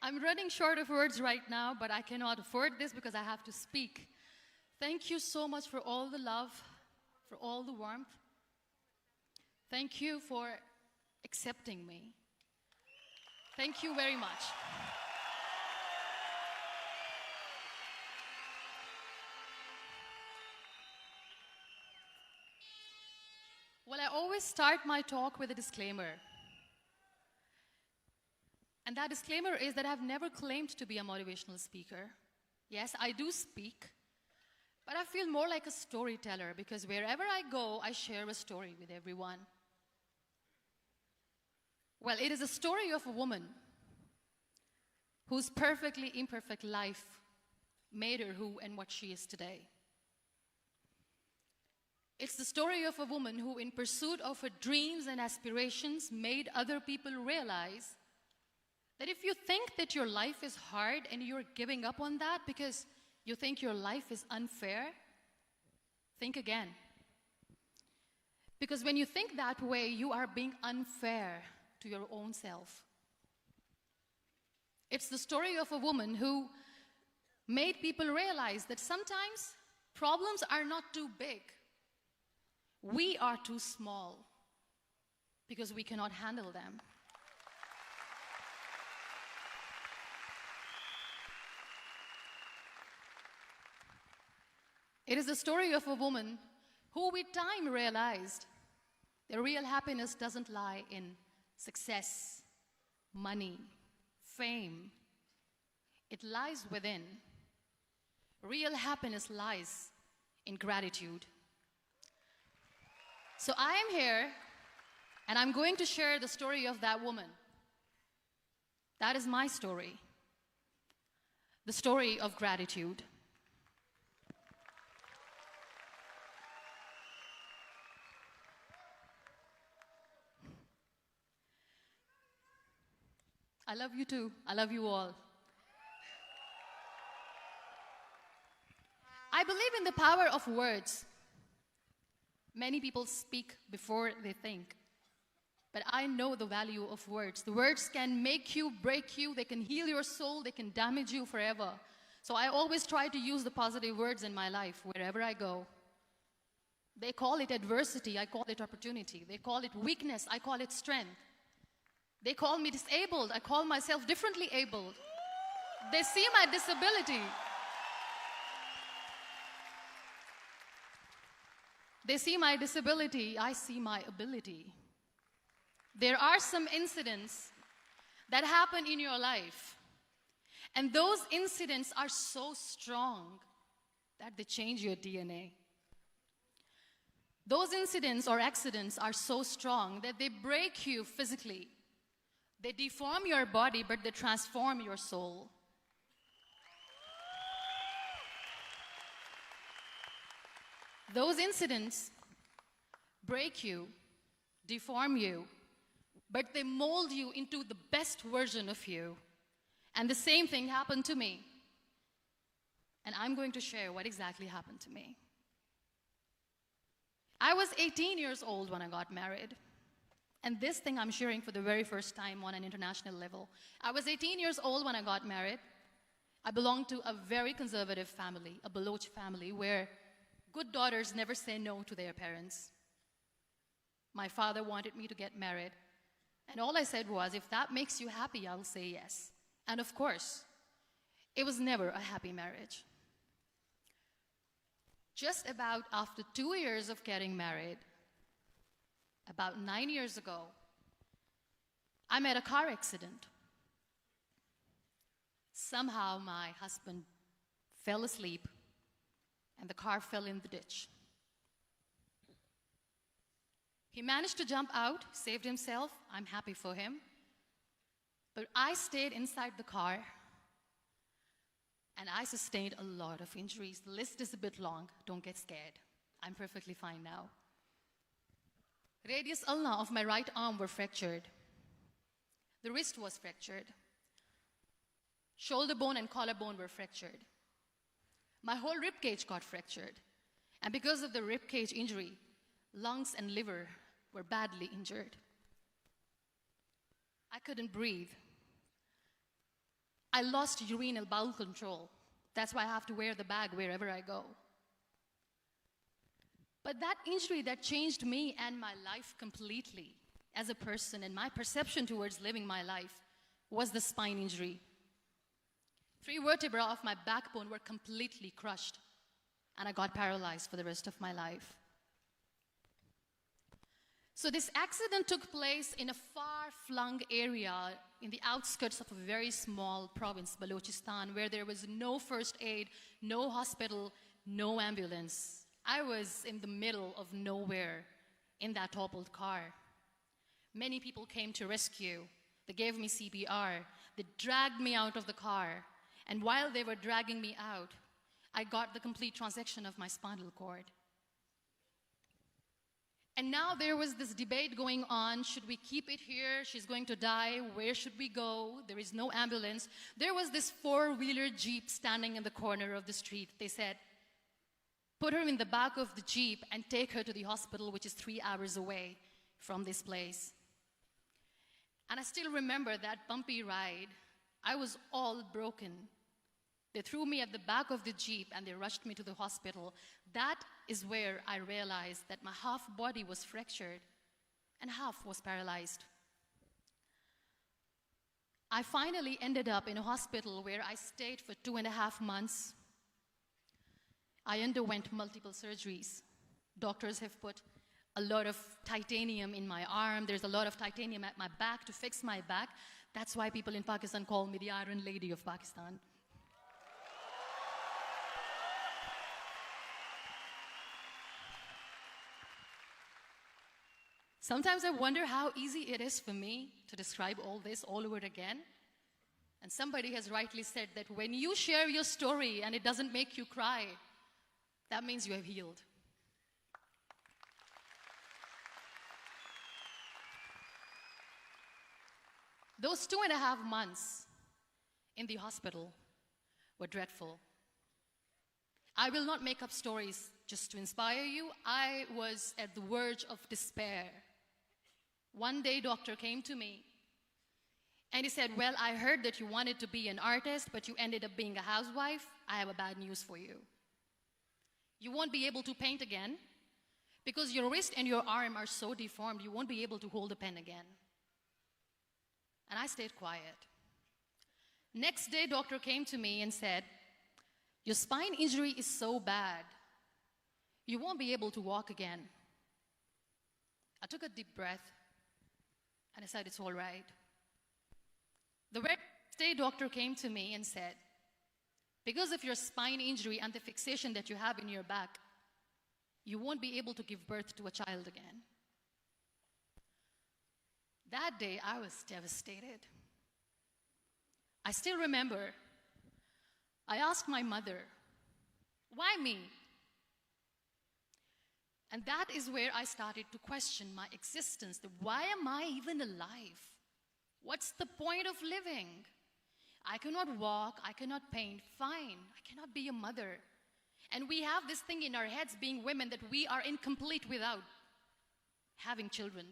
I'm running short of words right now, but I cannot afford this because I have to speak. Thank you so much for all the love, for all the warmth. Thank you for accepting me. Thank you very much. Well, I always start my talk with a disclaimer. And that disclaimer is that I've never claimed to be a motivational speaker. Yes, I do speak, but I feel more like a storyteller because wherever I go, I share a story with everyone. Well, it is a story of a woman whose perfectly imperfect life made her who and what she is today. It's the story of a woman who, in pursuit of her dreams and aspirations, made other people realize that if you think that your life is hard and you're giving up on that because you think your life is unfair, think again. Because when you think that way, you are being unfair to your own self. It's the story of a woman who made people realize that sometimes problems are not too big. We are too small because we cannot handle them. It is the story of a woman who with time realized that real happiness doesn't lie in success, money, fame. It lies within. Real happiness lies in gratitude. So I am here, and I'm going to share the story of that woman. That is my story. The story of gratitude. I love you too. I love you all. I believe in the power of words. Many people speak before they think. But I know the value of words. The words can make you, break you, they can heal your soul, they can damage you forever. So I always try to use the positive words in my life wherever I go. They call it adversity, I call it opportunity. They call it weakness, I call it strength. They call me disabled, I call myself differently abled. They see my disability. They see my disability, I see my ability. There are some incidents that happen in your life, and those incidents are so strong that they change your DNA. Those incidents or accidents are so strong that they break you physically. They deform your body, but they transform your soul. Those incidents break you, deform you, but they mold you into the best version of you. And the same thing happened to me. And I'm going to share what exactly happened to me. I was 18 years old when I got married. And this thing I'm sharing for the very first time on an international level. I was 18 years old when I got married. I belonged to a very conservative family, a Baloch family, where good daughters never say no to their parents. My father wanted me to get married. And all I said was, if that makes you happy, I'll say yes. And of course, it was never a happy marriage. Just about after 2 years of getting married, about 9 years ago, I met a car accident. Somehow my husband fell asleep and the car fell in the ditch. He managed to jump out, saved himself. I'm happy for him. But I stayed inside the car and I sustained a lot of injuries. The list is a bit long. Don't get scared. I'm perfectly fine now. Radius ulna of my right arm were fractured. The wrist was fractured. Shoulder bone and collarbone were fractured. My whole rib cage got fractured. And because of the rib cage injury, lungs and liver were badly injured. I couldn't breathe. I lost urinary bowel control. That's why I have to wear the bag wherever I go. But that injury that changed me and my life completely as a person and my perception towards living my life was the spine injury. 3 vertebrae of my backbone were completely crushed, and I got paralyzed for the rest of my life. So this accident took place in a far-flung area in the outskirts of a very small province, Balochistan, where there was no first aid, no hospital, no ambulance. I was in the middle of nowhere in that toppled car. Many people came to rescue. They gave me CPR. They dragged me out of the car. And while they were dragging me out, I got the complete transection of my spinal cord. And now there was this debate going on. Should we keep it here? She's going to die. Where should we go? There is no ambulance. There was this 4-wheeler Jeep standing in the corner of the street. They said, put her in the back of the Jeep and take her to the hospital, which is 3 hours away from this place. And I still remember that bumpy ride. I was all broken. They threw me at the back of the Jeep and they rushed me to the hospital. That is where I realized that my half body was fractured and half was paralyzed. I finally ended up in a hospital where I stayed for 2.5 months. I underwent multiple surgeries. Doctors have put a lot of titanium in my arm. There's a lot of titanium at my back to fix my back. That's why people in Pakistan call me the Iron Lady of Pakistan. Sometimes I wonder how easy it is for me to describe all this all over again. And somebody has rightly said that when you share your story and it doesn't make you cry, that means you have healed. Those 2.5 months in the hospital were dreadful. I will not make up stories just to inspire you. I was at the verge of despair. One day, doctor came to me and he said, well, I heard that you wanted to be an artist, but you ended up being a housewife. I have a bad news for you. You won't be able to paint again because your wrist and your arm are so deformed, you won't be able to hold a pen again. And I stayed quiet. Next day, doctor came to me and said, your spine injury is so bad, you won't be able to walk again. I took a deep breath and I said, it's all right. The next day, doctor came to me and said, because of your spine injury and the fixation that you have in your back, you won't be able to give birth to a child again. That day, I was devastated. I still remember, I asked my mother, why me? And that is where I started to question my existence. Why am I even alive? What's the point of living? I cannot walk, I cannot paint, fine. I cannot be a mother. And we have this thing in our heads, being women, that we are incomplete without having children.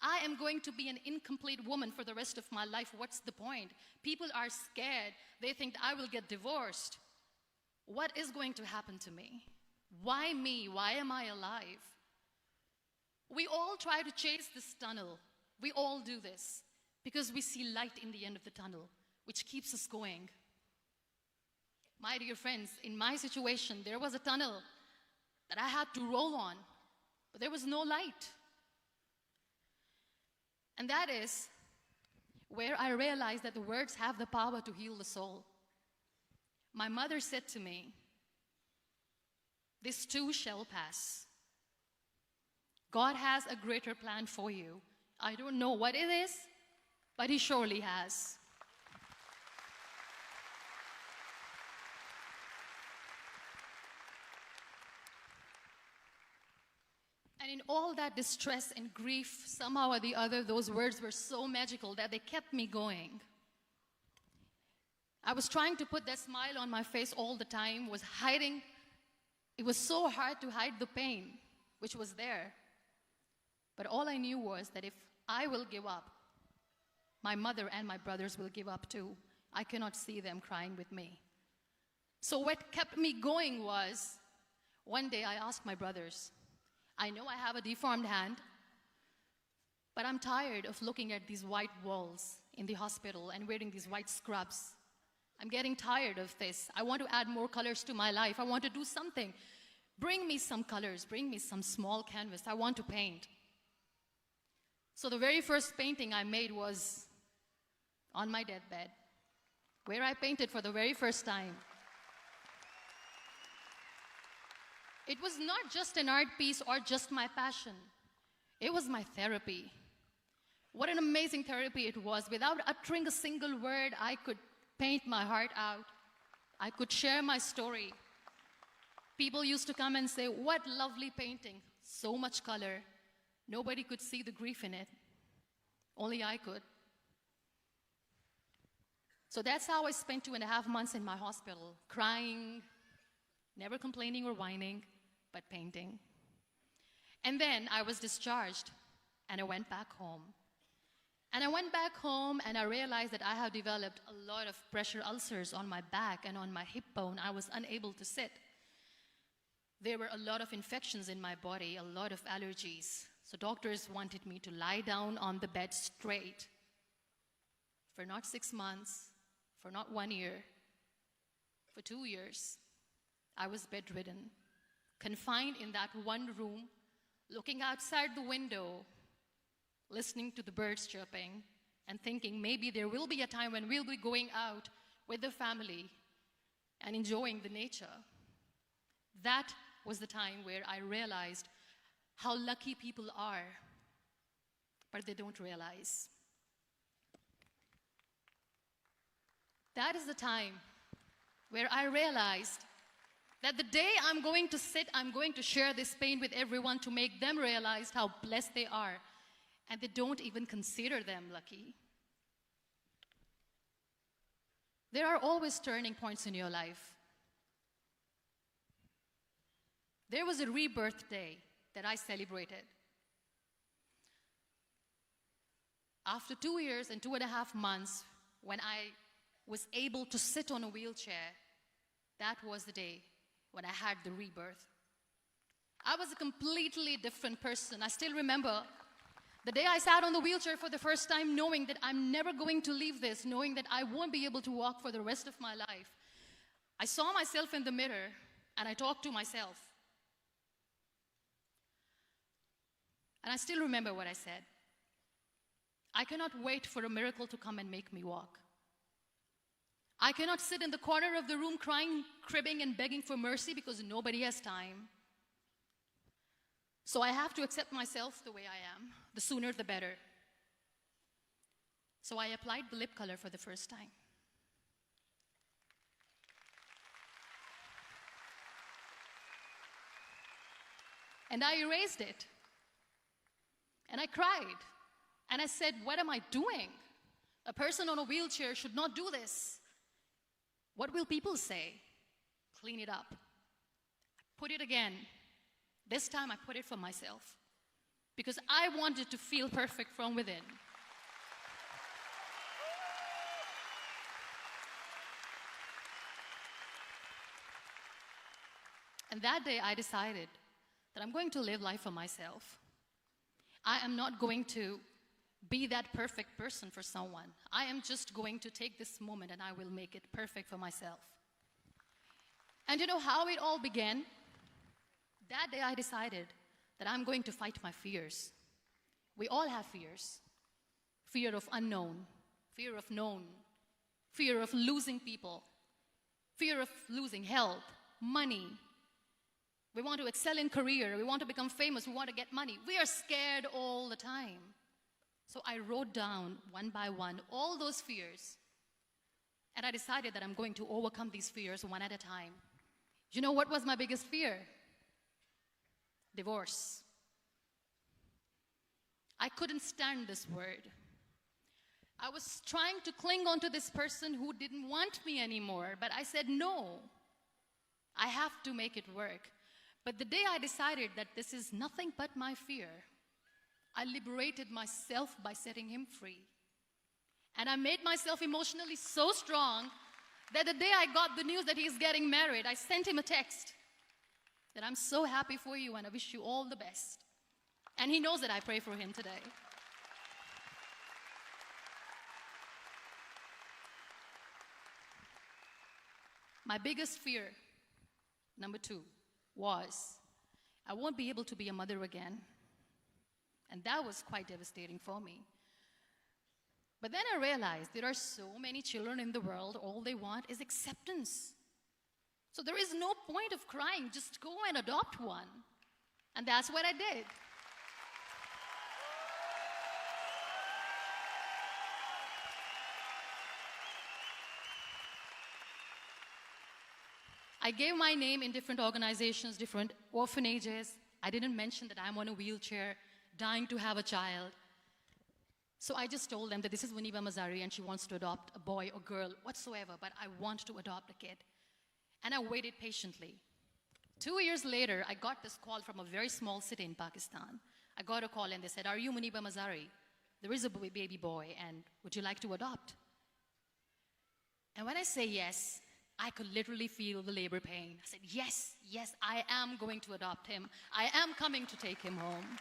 I am going to be an incomplete woman for the rest of my life. What's the point? People are scared. They think I will get divorced. What is going to happen to me? Why me? Why am I alive? We all try to chase this tunnel. We all do this because we see light in the end of the tunnel, which keeps us going. My dear friends, in my situation, there was a tunnel that I had to roll on, but there was no light. And that is where I realized that the words have the power to heal the soul. My mother said to me, this too shall pass. God has a greater plan for you. I don't know what it is, but He surely has. And in all that distress and grief, somehow or the other, those words were so magical that they kept me going. I was trying to put that smile on my face all the time, was hiding. It was so hard to hide the pain, which was there. But all I knew was that if I will give up, my mother and my brothers will give up too. I cannot see them crying with me. So what kept me going was, one day I asked my brothers, I know I have a deformed hand, but I'm tired of looking at these white walls in the hospital and wearing these white scrubs. I'm getting tired of this. I want to add more colors to my life. I want to do something. Bring me some colors. Bring me some small canvas. I want to paint. So the very first painting I made was on my deathbed, where I painted for the very first time. It was not just an art piece or just my passion. It was my therapy. What an amazing therapy it was. Without uttering a single word, I could paint my heart out. I could share my story. People used to come and say, what lovely painting, so much color. Nobody could see the grief in it. Only I could. So that's how I spent 2.5 months in my hospital, crying, never complaining or whining, but painting. And then I was discharged, and I went back home. And I went back home, and I realized that I have developed a lot of pressure ulcers on my back and on my hip bone. I was unable to sit. There were a lot of infections in my body, a lot of allergies. So doctors wanted me to lie down on the bed straight for not 6 months, for not 1 year, for 2 years. I was bedridden, confined in that one room, looking outside the window, listening to the birds chirping, and thinking maybe there will be a time when we'll be going out with the family and enjoying the nature. That was the time where I realized how lucky people are, but they don't realize. That is the time where I realized that the day I'm going to sit, I'm going to share this pain with everyone to make them realize how blessed they are, and they don't even consider them lucky. There are always turning points in your life. There was a rebirth day that I celebrated. After 2 years and 2.5 months, when I was able to sit on a wheelchair, that was the day when I had the rebirth. I was a completely different person. I still remember the day I sat on the wheelchair for the first time, knowing that I'm never going to leave this, knowing that I won't be able to walk for the rest of my life. I saw myself in the mirror, and I talked to myself. And I still remember what I said. I cannot wait for a miracle to come and make me walk. I cannot sit in the corner of the room crying, cribbing, and begging for mercy because nobody has time. So I have to accept myself the way I am. The sooner, the better. So I applied the lip color for the first time. And I erased it. And I cried. And I said, what am I doing? A person on a wheelchair should not do this. What will people say? Clean it up. Put it again. This time I put it for myself. Because I wanted to feel perfect from within. And that day I decided that I'm going to live life for myself. I am not going to be that perfect person for someone. I am just going to take this moment and I will make it perfect for myself. And you know how it all began? That day I decided that I'm going to fight my fears. We all have fears. Fear of unknown, fear of known, fear of losing people, fear of losing health, money. We want to excel in career, we want to become famous, we want to get money. We are scared all the time. So I wrote down one by one all those fears. And I decided that I'm going to overcome these fears one at a time. You know what was my biggest fear? Divorce. I couldn't stand this word. I was trying to cling on to this person who didn't want me anymore, but I said no. I have to make it work. But the day I decided that this is nothing but my fear, I liberated myself by setting him free. And I made myself emotionally so strong that the day I got the news that he's getting married, I sent him a text that I'm so happy for you and I wish you all the best. And he knows that I pray for him today. My biggest fear, number 2, was I won't be able to be a mother again. And that was quite devastating for me. But then I realized there are so many children in the world, all they want is acceptance. So there is no point of crying, just go and adopt one. And that's what I did. I gave my name in different organizations, different orphanages. I didn't mention that I'm on a wheelchair, dying to have a child. So I just told them that this is Muniba Mazari and she wants to adopt a boy or girl, whatsoever, but I want to adopt a kid. And I waited patiently. 2 years later, I got this call from a very small city in Pakistan. I got a call and they said, "Are you Muniba Mazari? There is a baby boy and would you like to adopt?" And when I say yes, I could literally feel the labor pain. I said, yes, I am going to adopt him. I am coming to take him home.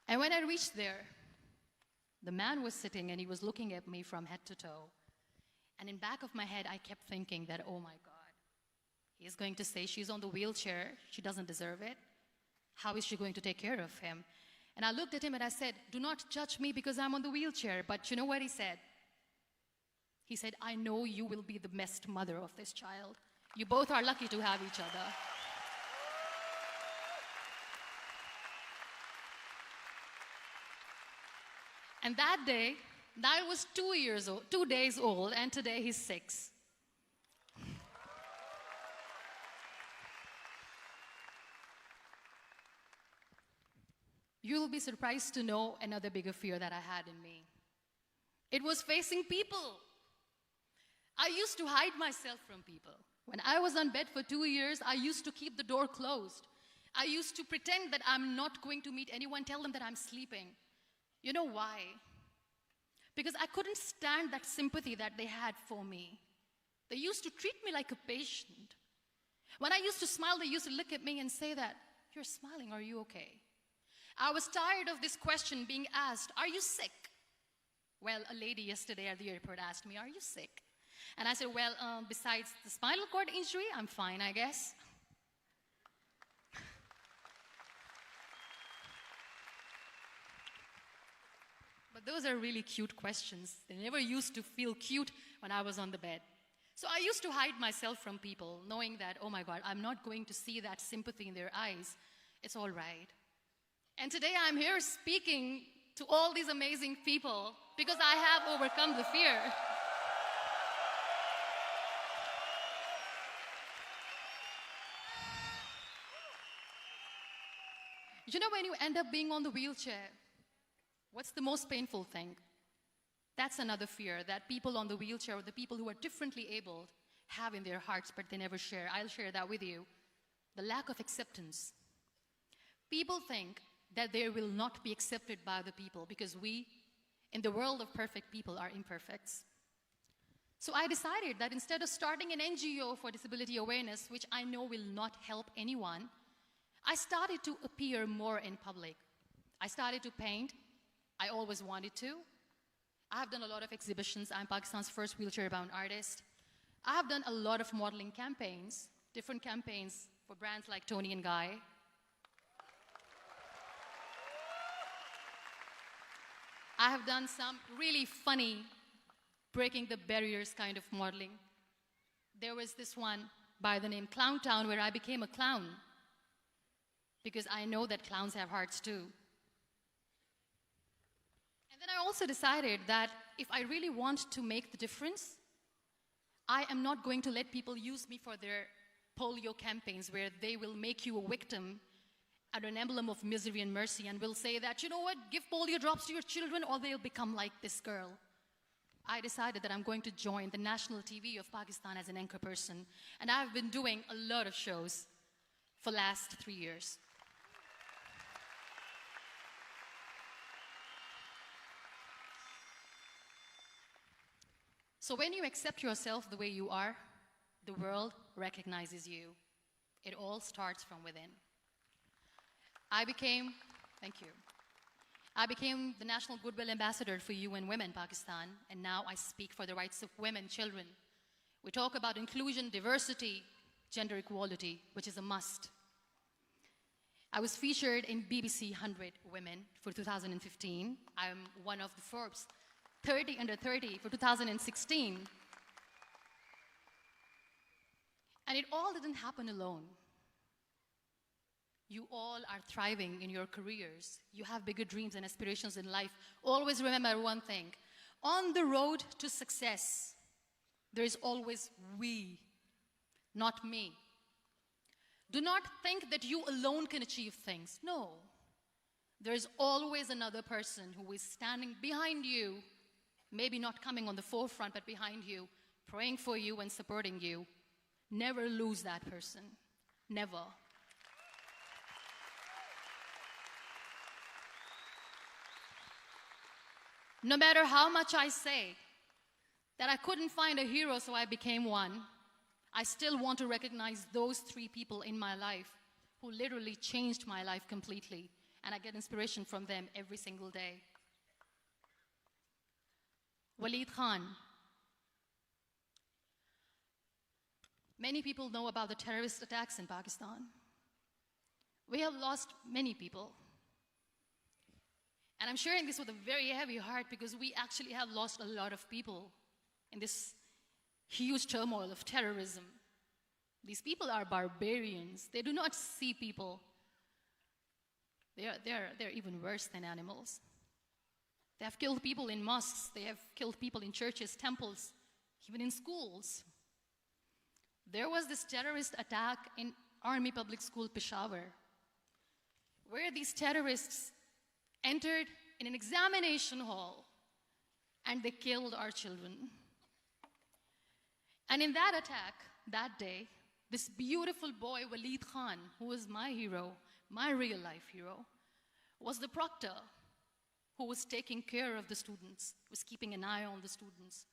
And when I reached there, the man was sitting and he was looking at me from head to toe. And in back of my head, I kept thinking that, oh my God, he's going to say she's on the wheelchair, she doesn't deserve it. How is she going to take care of him? And I looked at him and I said, do not judge me because I'm on the wheelchair. But you know what he said? He said, I know you will be the best mother of this child. You both are lucky to have each other. And that day, Niall was 2 days old, and today he's 6. You'll be surprised to know another bigger fear that I had in me. It was facing people. I used to hide myself from people. When I was on bed for 2 years, I used to keep the door closed. I used to pretend that I'm not going to meet anyone, tell them that I'm sleeping. You know why? Because I couldn't stand that sympathy that they had for me. They used to treat me like a patient. When I used to smile, they used to look at me and say that, you're smiling, are you okay? I was tired of this question being asked, are you sick? Well, a lady yesterday at the airport asked me, are you sick? And I said, well, besides the spinal cord injury, I'm fine, I guess. But those are really cute questions. They never used to feel cute when I was on the bed. So I used to hide myself from people, knowing that, oh my God, I'm not going to see that sympathy in their eyes. It's all right. And today I'm here speaking to all these amazing people because I have overcome the fear. You know, when you end up being on the wheelchair, what's the most painful thing? That's another fear that people on the wheelchair or the people who are differently abled have in their hearts, but they never share. I'll share that with you. The lack of acceptance. People think that they will not be accepted by the people because we, in the world of perfect people, are imperfects. So I decided that instead of starting an NGO for disability awareness, which I know will not help anyone, I started to appear more in public. I started to paint. I always wanted to. I have done a lot of exhibitions. I'm Pakistan's first wheelchair-bound artist. I have done a lot of modeling campaigns, different campaigns for brands like Tony and Guy. I have done some really funny, breaking the barriers kind of modeling. There was this one by the name Clown Town where I became a clown because I know that clowns have hearts too. And then I also decided that if I really want to make the difference, I am not going to let people use me for their polio campaigns where they will make you a victim and an emblem of misery and mercy and will say that, you know what, give polio drops to your children or they'll become like this girl. I decided that I'm going to join the national TV of Pakistan as an anchor person. And I've been doing a lot of shows for the last 3 years. So when you accept yourself the way you are, the world recognizes you. It all starts from within. Thank you. I became the National Goodwill Ambassador for UN Women Pakistan, and now I speak for the rights of women, children. We talk about inclusion, diversity, gender equality, which is a must. I was featured in BBC 100 Women for 2015. I'm one of the Forbes 30 under 30 for 2016. And it all didn't happen alone. You all are thriving in your careers. You have bigger dreams and aspirations in life. Always remember one thing. On the road to success, there is always we, not me. Do not think that you alone can achieve things. No. There is always another person who is standing behind you, maybe not coming on the forefront, but behind you, praying for you and supporting you. Never lose that person. Never. No matter how much I say that I couldn't find a hero, so I became one, I still want to recognize those 3 people in my life who literally changed my life completely, and I get inspiration from them every single day. Waleed Khan. Many people know about the terrorist attacks in Pakistan. We have lost many people. And I'm sharing this with a very heavy heart because we actually have lost a lot of people in this huge turmoil of terrorism. These people are barbarians. They do not see people. They're even worse than animals. They have killed people in mosques. They have killed people in churches, temples, even in schools. There was this terrorist attack in Army Public School, Peshawar, where these terrorists entered in an examination hall and they killed our children. And in that attack, that day, this beautiful boy, Waleed Khan, who was my hero, my real life hero, was the proctor who was taking care of the students, was keeping an eye on the students.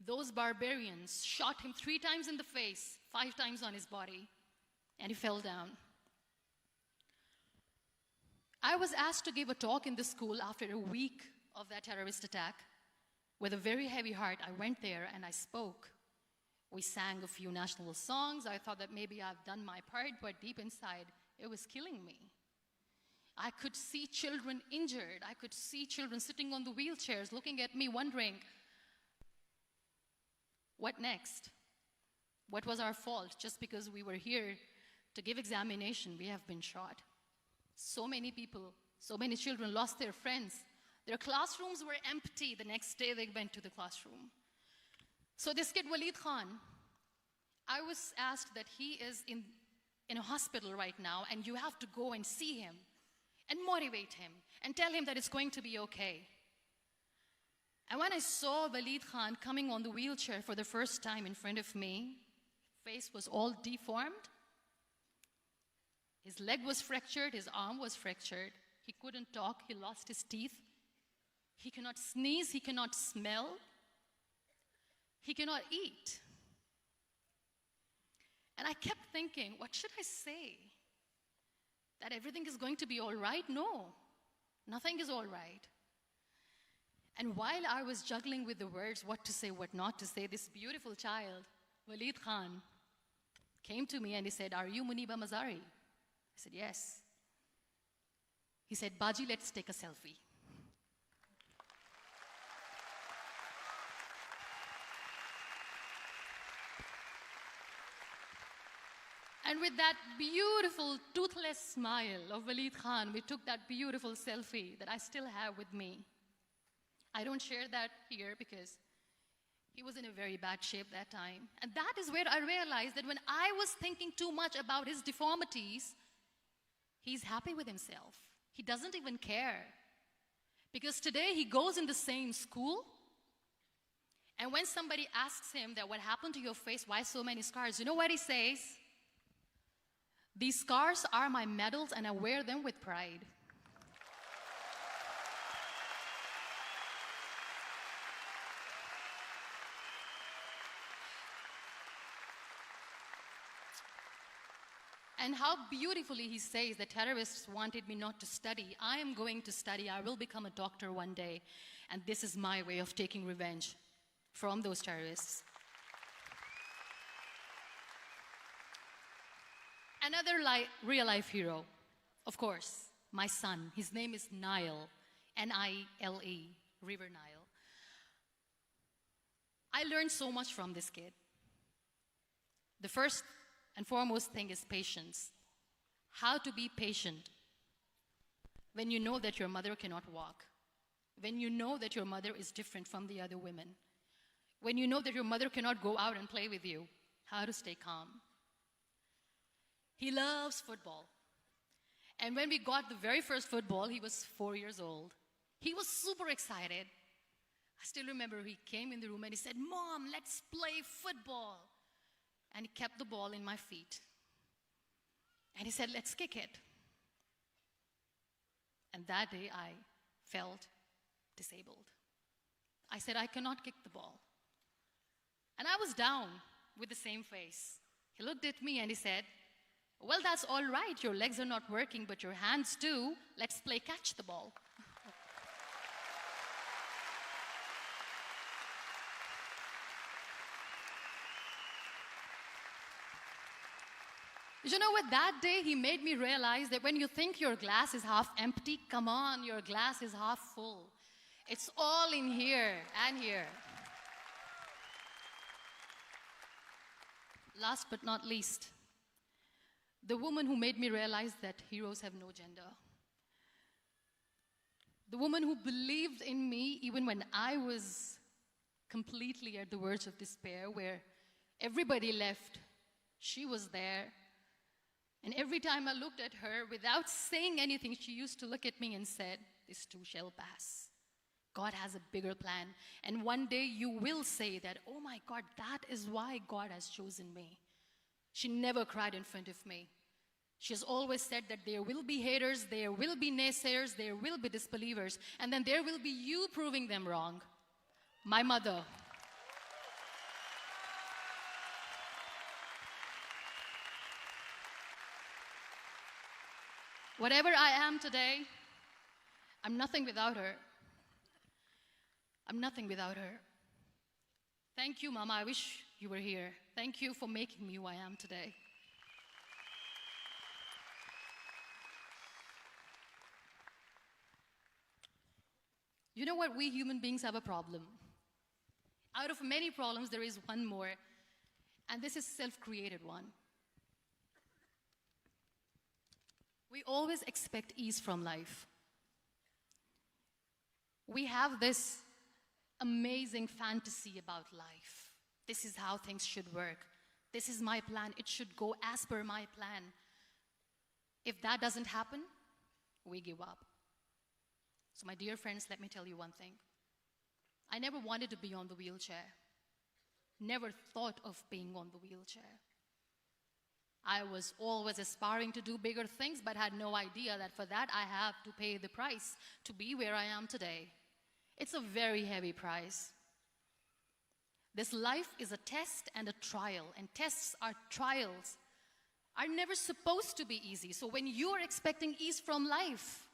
Those barbarians shot him 3 times in the face, 5 times on his body, and he fell down. I was asked to give a talk in the school after a week of that terrorist attack. With a very heavy heart, I went there and I spoke. We sang a few national songs. I thought that maybe I've done my part, but deep inside, it was killing me. I could see children injured. I could see children sitting on the wheelchairs looking at me wondering, what next? What was our fault? Just because we were here to give examination, we have been shot. So many people, so many children lost their friends. Their classrooms were empty. The next day they went to the classroom. So this kid, Waleed Khan, I was asked that he is in a hospital right now, and you have to go and see him and motivate him and tell him that it's going to be okay. And when I saw Waleed Khan coming on the wheelchair for the first time in front of me, face was all deformed. His leg was fractured, his arm was fractured. He couldn't talk, he lost his teeth. He cannot sneeze, he cannot smell. He cannot eat. And I kept thinking, what should I say? That everything is going to be all right? No, nothing is all right. And while I was juggling with the words, what to say, what not to say, this beautiful child, Waleed Khan, came to me and he said, "Are you Muniba Mazari?" I said, "Yes." He said, "Baji, let's take a selfie." And with that beautiful, toothless smile of Waleed Khan, we took that beautiful selfie that I still have with me. I don't share that here because he was in a very bad shape that time. And that is where I realized that when I was thinking too much about his deformities, he's happy with himself. He doesn't even care. Because today he goes in the same school, and when somebody asks him that what happened to your face, why so many scars, you know what he says? "These scars are my medals and I wear them with pride." And how beautifully he says the terrorists wanted me not to study. I am going to study. I will become a doctor one day. And this is my way of taking revenge from those terrorists. Another real-life hero, of course, my son. His name is Nile, N-I-L-E, River Nile. I learned so much from this kid. The first and foremost thing is patience. How to be patient when you know that your mother cannot walk, when you know that your mother is different from the other women, when you know that your mother cannot go out and play with you, how to stay calm. He loves football. And when we got the very first football, he was 4 years old. He was super excited. I still remember he came in the room and he said, "Mom, let's play football." And he kept the ball in my feet. And he said, "Let's kick it." And that day I felt disabled. I said, "I cannot kick the ball." And I was down with the same face. He looked at me and he said, "Well, that's all right. Your legs are not working, but your hands do. Let's play catch the ball." You know what? That day he made me realize that when you think your glass is half empty, come on, your glass is half full. It's all in here and here. Last but not least, the woman who made me realize that heroes have no gender. The woman who believed in me even when I was completely at the verge of despair, where everybody left, she was there. And every time I looked at her, without saying anything, she used to look at me and said, "This too shall pass. God has a bigger plan. And one day you will say that, 'Oh my God, that is why God has chosen me.'" She never cried in front of me. She has always said that there will be haters, there will be naysayers, there will be disbelievers, and then there will be you proving them wrong. My mother. Whatever I am today, I'm nothing without her. I'm nothing without her. Thank you, Mama. I wish you were here. Thank you for making me who I am today. You know what? We human beings have a problem. Out of many problems, there is one more, and this is a self-created one. We always expect ease from life. We have this amazing fantasy about life. This is how things should work. This is my plan. It should go as per my plan. If that doesn't happen, we give up. So my dear friends, let me tell you one thing. I never wanted to be on the wheelchair. Never thought of being on the wheelchair. I was always aspiring to do bigger things, but had no idea that for that I have to pay the price to be where I am today. It's a very heavy price. This life is a test and a trial, and tests are trials are never supposed to be easy. So when you're expecting ease from life,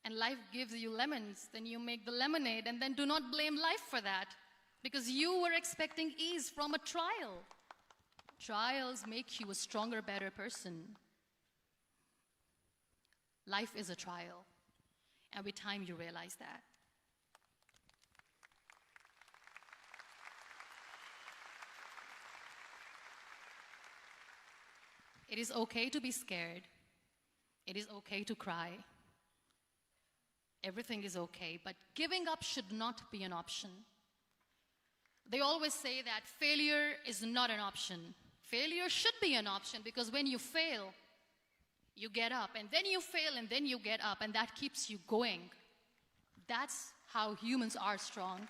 and life gives you lemons, then you make the lemonade, and then do not blame life for that, because you were expecting ease from a trial. Trials make you a stronger, better person. Life is a trial, and with time you realize that. It is okay to be scared. It is okay to cry. Everything is okay, but giving up should not be an option. They always say that failure is not an option. Failure should be an option, because when you fail, you get up, and then you fail, and then you get up, and that keeps you going. That's how humans are strong.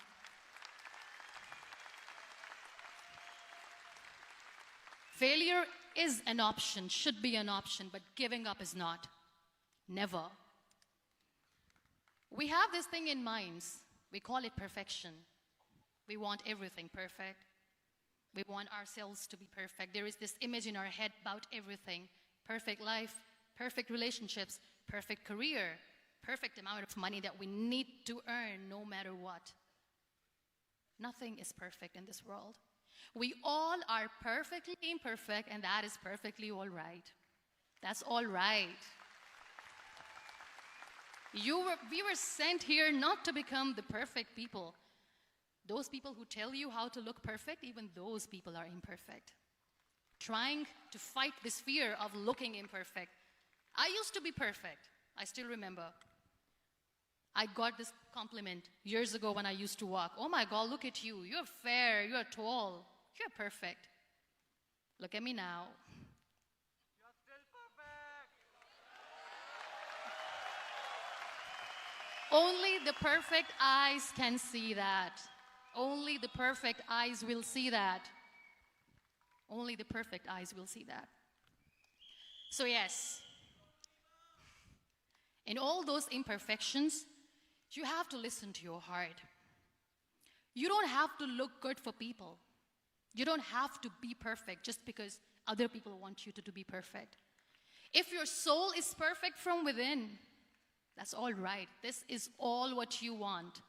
Failure is an option, should be an option, but giving up is not. Never. We have this thing in minds. We call it perfection. We want everything perfect. We want ourselves to be perfect. There is this image in our head about everything. Perfect life, perfect relationships, perfect career, perfect amount of money that we need to earn no matter what. Nothing is perfect in this world. We all are perfectly imperfect, and that is perfectly all right. That's all right. We were sent here not to become the perfect people. Those people who tell you how to look perfect, even those people are imperfect. Trying to fight this fear of looking imperfect. I used to be perfect. I still remember. I got this compliment years ago when I used to walk. Oh my God, look at you. You're fair, you're tall, you're perfect. Look at me now. You're still perfect. Only the perfect eyes can see that. Only the perfect eyes will see that. Only the perfect eyes will see that. So yes, in all those imperfections, you have to listen to your heart. You don't have to look good for people. You don't have to be perfect just because other people want you to be perfect. If your soul is perfect from within, that's all right. This is all what you want.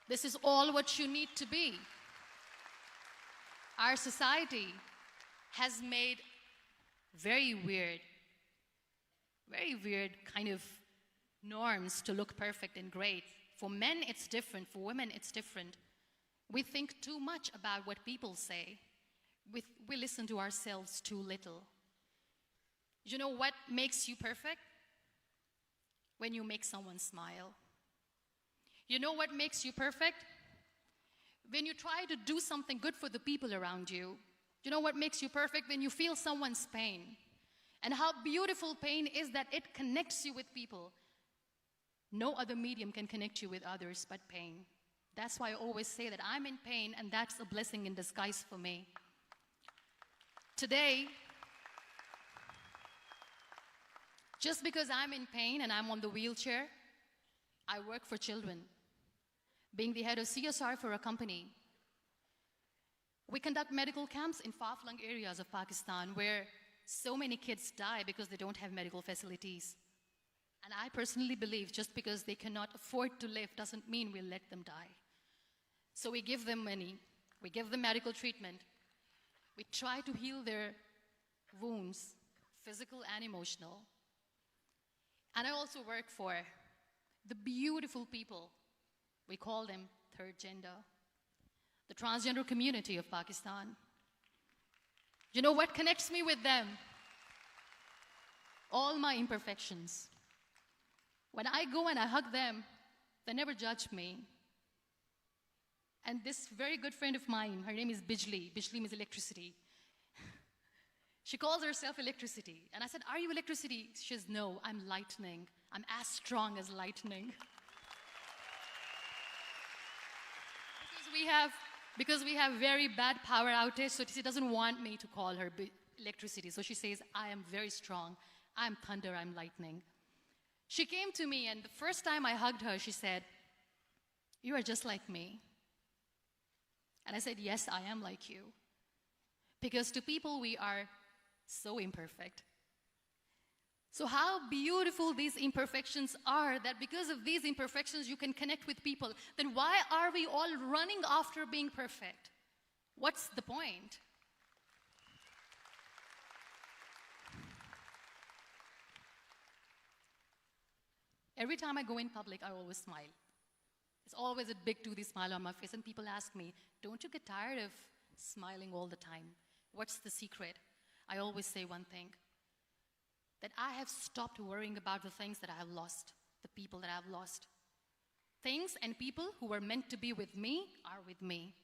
This is all what you need to be. Our society has made very weird kind of norms to look perfect and great. For men, it's different. For women, it's different. We think too much about what people say. We listen to ourselves too little. You know what makes you perfect? When you make someone smile. You know what makes you perfect? When you try to do something good for the people around you. You know what makes you perfect? When you feel someone's pain. And how beautiful pain is that it connects you with people. No other medium can connect you with others but pain. That's why I always say that I'm in pain, and that's a blessing in disguise for me. Today, just because I'm in pain and I'm on the wheelchair, I work for children. Being the head of CSR for a company, we conduct medical camps in far-flung areas of Pakistan where so many kids die because they don't have medical facilities. And I personally believe just because they cannot afford to live doesn't mean we'll let them die. So we give them money, we give them medical treatment, we try to heal their wounds, physical and emotional. And I also work for the beautiful people, we call them third gender, the transgender community of Pakistan. You know what connects me with them? All my imperfections. When I go and I hug them, they never judge me. And this very good friend of mine, her name is Bijli. Bijli means electricity. She calls herself electricity. And I said, are you electricity? She says, no, I'm lightning. I'm as strong as lightning. Because we have very bad power outage, so she doesn't want me to call her electricity. So she says, I am very strong. I'm thunder, I'm lightning. She came to me, and the first time I hugged her, she said, you are just like me. And I said, yes, I am like you. Because to people, we are so imperfect. So how beautiful these imperfections are, that because of these imperfections, you can connect with people. Then why are we all running after being perfect? What's the point? Every time I go in public, I always smile. It's always a big toothy smile on my face, and people ask me, don't you get tired of smiling all the time? What's the secret? I always say one thing, that I have stopped worrying about the things that I have lost, the people that I have lost. Things and people who were meant to be with me are with me.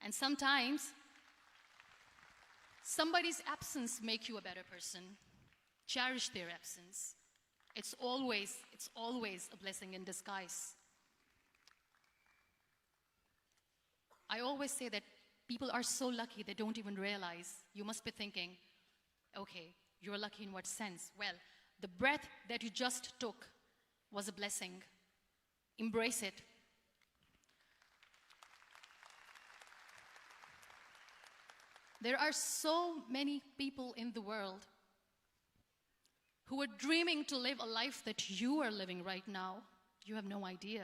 And sometimes, somebody's absence makes you a better person. Cherish their absence. It's always a blessing in disguise. I always say that people are so lucky they don't even realize. You must be thinking, okay, you're lucky in what sense? Well, the breath that you just took was a blessing. Embrace it. There are so many people in the world who are dreaming to live a life that you are living right now. You have no idea.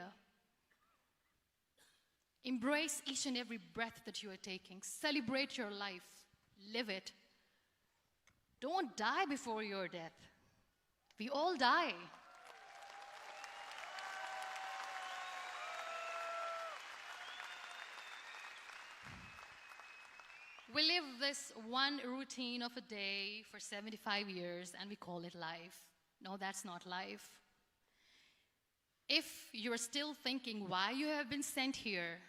Embrace each and every breath that you are taking. Celebrate your life. Live it. Don't die before your death. We all die. We live this one routine of a day for 75 years and we call it life. No, that's not life. If you're still thinking why you have been sent here,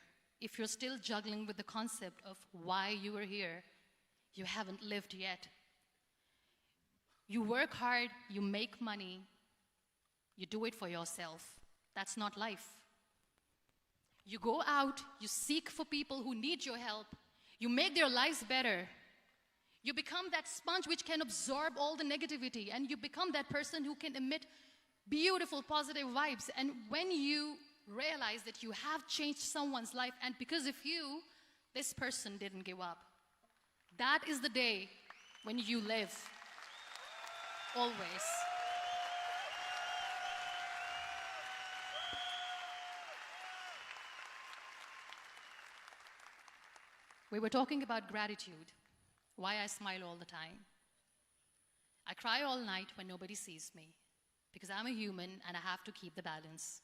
if you're still juggling with the concept of why you are here, you haven't lived yet. You work hard, you make money, you do it for yourself. That's not life. You go out, you seek for people who need your help, you make their lives better. You become that sponge which can absorb all the negativity, and you become that person who can emit beautiful, positive vibes. And when you realize that you have changed someone's life, and because of you, this person didn't give up, that is the day when you live. Always. We were talking about gratitude, why I smile all the time. I cry all night when nobody sees me, because I'm a human and I have to keep the balance.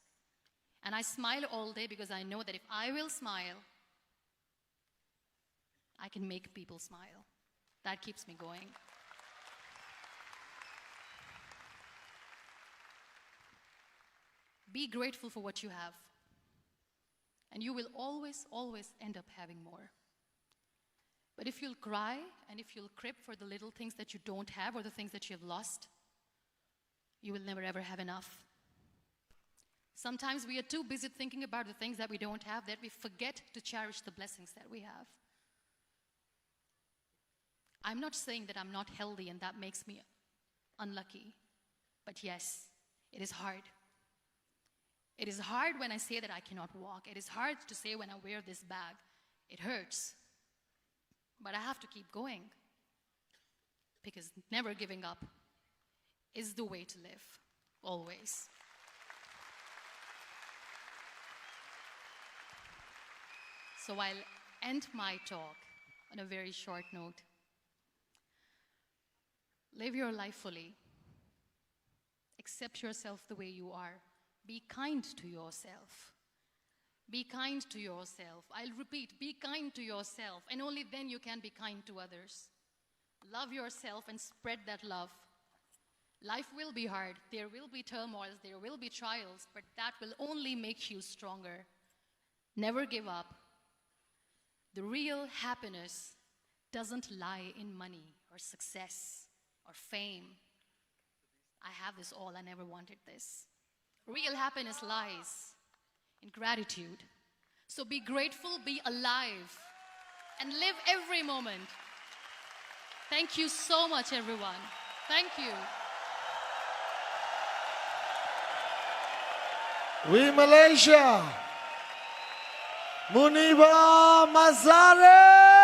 And I smile all day because I know that if I will smile, I can make people smile. That keeps me going. Be grateful for what you have, and you will always, always end up having more. But if you'll cry and if you'll crib for the little things that you don't have or the things that you have lost, you will never ever have enough. Sometimes we are too busy thinking about the things that we don't have that we forget to cherish the blessings that we have. I'm not saying that I'm not healthy and that makes me unlucky, but yes, it is hard. It is hard when I say that I cannot walk. It is hard to say when I wear this bag. It hurts. But I have to keep going, because never giving up is the way to live, always. So I'll end my talk on a very short note. Live your life fully. Accept yourself the way you are. Be kind to yourself. Be kind to yourself. I'll repeat, be kind to yourself, and only then you can be kind to others. Love yourself and spread that love. Life will be hard. There will be turmoils. There will be trials, but that will only make you stronger. Never give up. The real happiness doesn't lie in money or success or fame. I have this all. I never wanted this. Real happiness lies in gratitude. So be grateful, be alive, and live every moment. Thank you so much, everyone. Thank you. We Malaysia. Muniba Mazari.